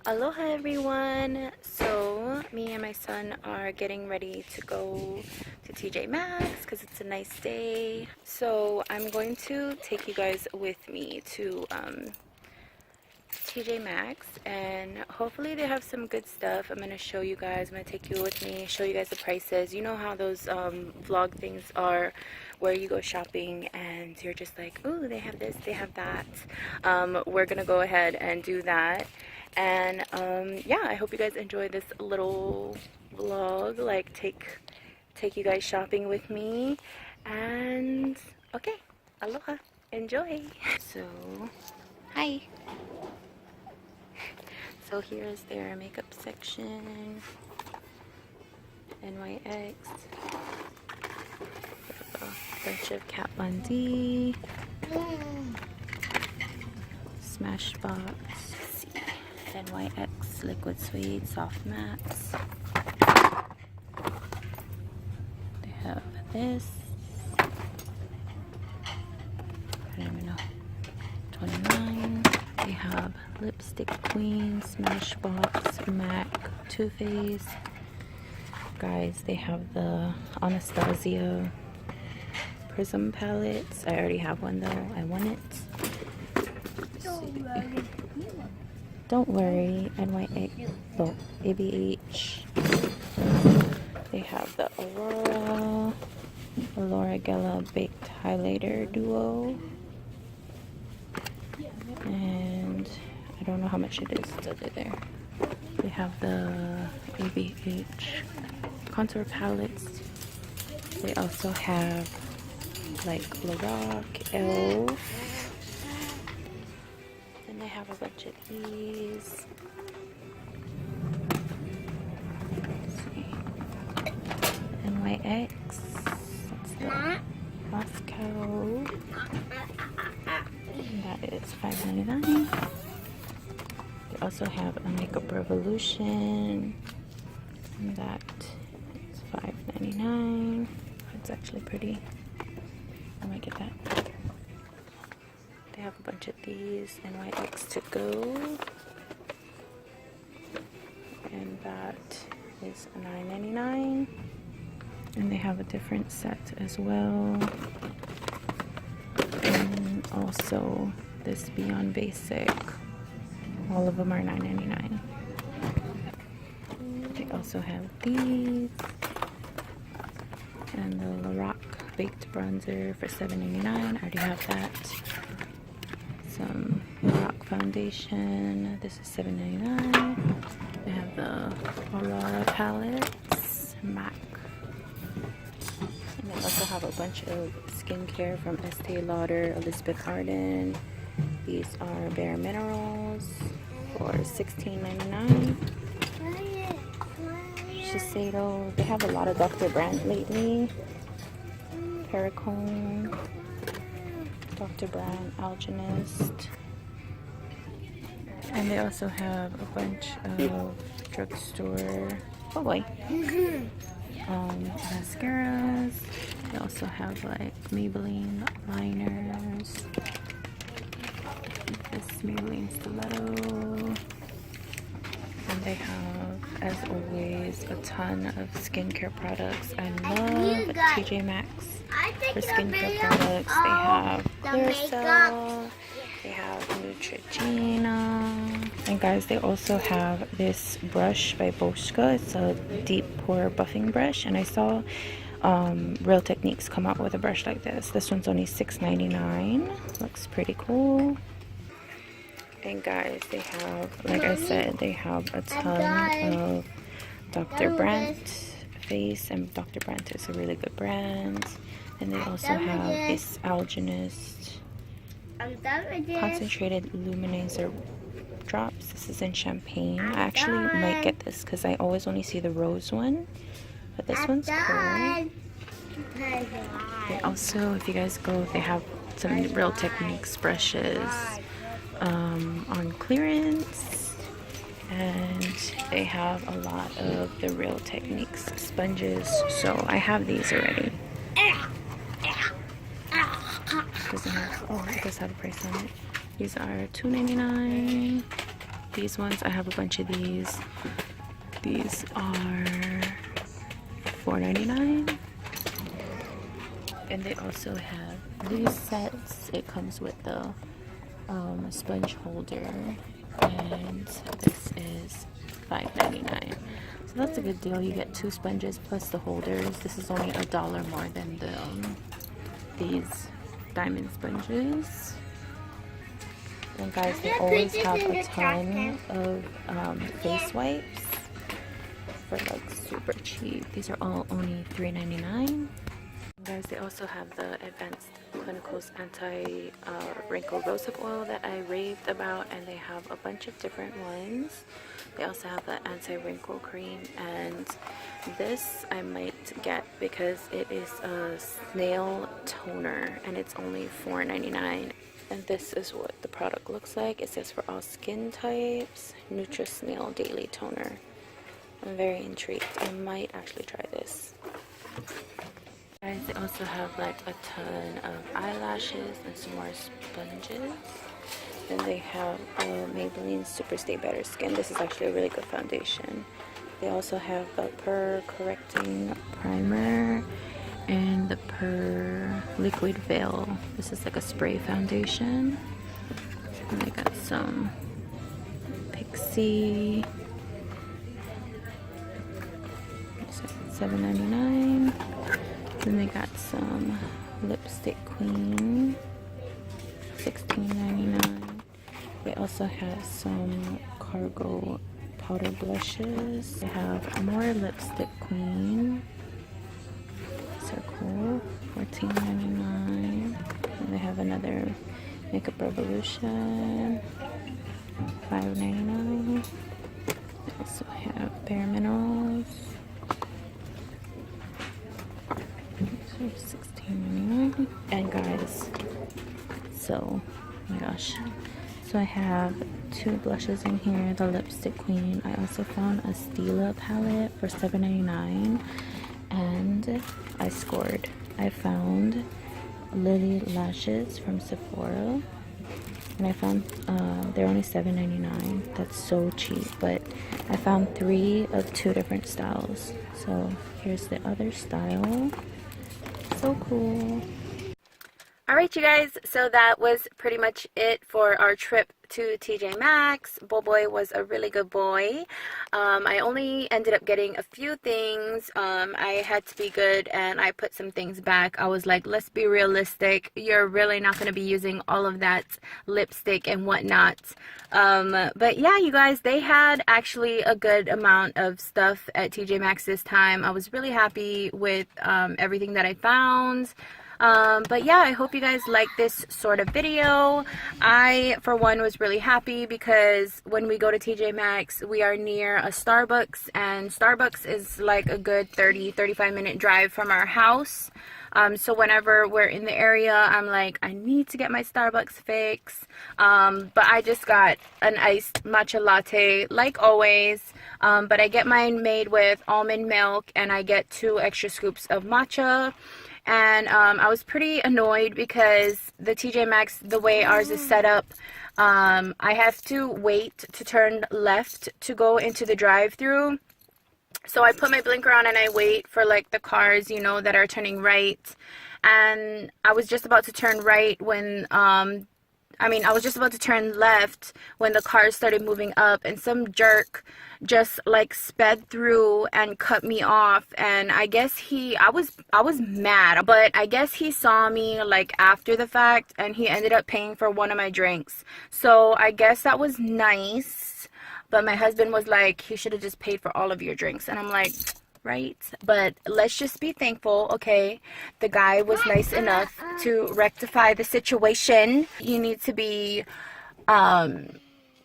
Aloha everyone! So me and my son are getting ready to go to TjMaxx because it's a nice day. So I'm going to take you guys with me to TjMaxx, and hopefully they have some good stuff. I'm going to show you guys. I'm going to take you with me, show you guys the prices. You know how those vlog things are where you go shopping and you're just like, ooh, they have this, they have that. We're going to go ahead and do that. And yeah, I hope you guys enjoy this little vlog, like take you guys shopping with me. And okay, aloha, enjoy. So hi. So here is their makeup section. NYX. A bunch of Kat Von D. Smashbox. NYX Liquid Suede Soft Mattes. They have this. I don't even know. $29. They have Lipstick Queen, Smashbox, MAC, Too Faced. Guys, they have the Anastasia Prism palettes. I already have one though. I want it. Don't worry. NYX. Oh, ABH. They have the Aurora Gala Baked Highlighter Duo. And I don't know how much it is. It's over there. They have the ABH contour palettes. They also have like Lorac, Elf. Then they have a bunch of these. Let's see. NYX. That's the Moscow. That is $5.99. They also have a Makeup Revolution. And that is $5.99. It's actually pretty. I might get that. They have a bunch of these. NYX To Go. And that is $9.99. And they have a different set as well. And also this Beyond Basic. All of them are $9.99. They also have these. And the Lorac Baked Bronzer for $7.99. I already have that. Some Lorac Foundation. This is $7.99. They have the Aurora palettes. MAC. And they also have a bunch of skincare from Estee Lauder, Elizabeth Arden. These are Bare Minerals for $16.99. Shiseido. They have a lot of Dr. Brandt lately. Perricone. Dr. Brandt, Algenist. And they also have a bunch of drugstore, oh boy, mascaras. They also have like Maybelline liners. This Maybelline Stiletto. And they have, as always, a ton of skincare products. I love TjMaxx for skincare products. They have Clearasil, they have Neutrogena, and guys, they also have this brush by Boschka. It's a deep pore buffing brush, and I saw Real Techniques come out with a brush like this. This one's only $6.99. Looks pretty cool. And guys, they have, like I said, they have a ton of Dr. Brandt face, and Dr. Brandt is a really good brand. And they also have this Algenist Concentrated Luminizer Drops. This is in Champagne. I actually might get this because I always only see the rose one, but this one's cool. They also, if you guys go, they have some Real Techniques brushes on clearance, and they have a lot of the Real Techniques sponges, so I have these already. Doesn't have, oh, it does have a price on it. These are $2.99. These ones, I have a bunch of these. These are $4.99. And they also have these sets. It comes with the sponge holder, and this is $5.99. So that's a good deal. You get 2 sponges plus the holders. This is only $1 more than the these diamond sponges. And guys, they always have a ton of face wipes for like super cheap. These are all only $3.99. Guys, they also have the Advanced Clinicals Anti-Wrinkle Rosehip Oil that I raved about, and they have a bunch of different ones. They also have the Anti-Wrinkle Cream, and this I might get because it is a snail toner, and it's only $4.99. And this is what the product looks like. It says for all skin types, Nutri-Snail Daily Toner. I'm very intrigued. I might actually try this. Guys, they also have like a ton of eyelashes and some more sponges. Then they have Maybelline Super Stay Better Skin. This is actually a really good foundation. They also have the Pore Correcting Primer and the Pore Liquid Veil. This is like a spray foundation. And they got some Pixie. $7.99. Then they got some Lipstick Queen, $16.99. They also have some Cargo powder blushes. They have more Lipstick Queen. These are cool. $14.99. And they have another Makeup Revolution, $5.99. They also have Bare Minerals. $16.99. And guys, so oh my gosh, so I have 2 blushes in here, the Lipstick Queen. I also found a Stila palette for $7.99, and I scored. I found Lily Lashes from Sephora, and I found they're only $7.99. That's so cheap. But I found 3 of 2 different styles. So here's the other style. So cool. Alright you guys, so that was pretty much it for our trip to TjMaxx. Boy was a really good boy. I only ended up getting a few things. I had to be good and I put some things back. I was like, let's be realistic. You're really not going to be using all of that lipstick and whatnot. But yeah, you guys, they had actually a good amount of stuff at TjMaxx this time. I was really happy with everything that I found. But yeah, I hope you guys like this sort of video. I, for one, was really happy because when we go to TjMaxx, we are near a Starbucks, and Starbucks is like a good 30-35 minute drive from our house. So whenever we're in the area, I'm like, I need to get my Starbucks fix. But I just got an iced matcha latte, like always. But I get mine made with almond milk, and I get 2 extra scoops of matcha. And I was pretty annoyed because the TjMaxx, the way ours is set up, I have to wait to turn left to go into the drive-thru. So I put my blinker on and I wait for like the cars, you know, that are turning right. And I was just about to turn right when I was just about to turn left when the cars started moving up, and some jerk just like sped through and cut me off. And I guess I was mad, but I guess he saw me like after the fact, and he ended up paying for one of my drinks. So I guess that was nice. But my husband was like, he should have just paid for all of your drinks. And I'm like, right? But let's just be thankful, okay? The guy was nice enough to rectify the situation. You need to be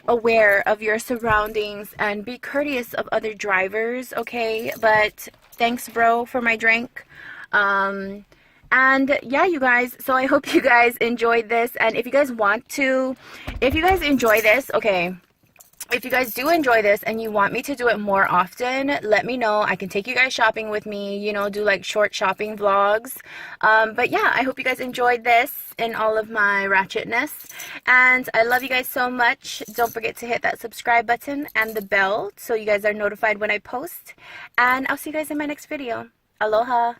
aware of your surroundings and be courteous of other drivers, okay? But thanks, bro, for my drink. And yeah, you guys, so I hope you guys enjoyed this. And if you guys enjoy this, okay, if you guys do enjoy this and you want me to do it more often, let me know. I can take you guys shopping with me, you know, do like short shopping vlogs. But yeah, I hope you guys enjoyed this in all of my ratchetness. And I love you guys so much. Don't forget to hit that subscribe button and the bell so you guys are notified when I post. And I'll see you guys in my next video. Aloha!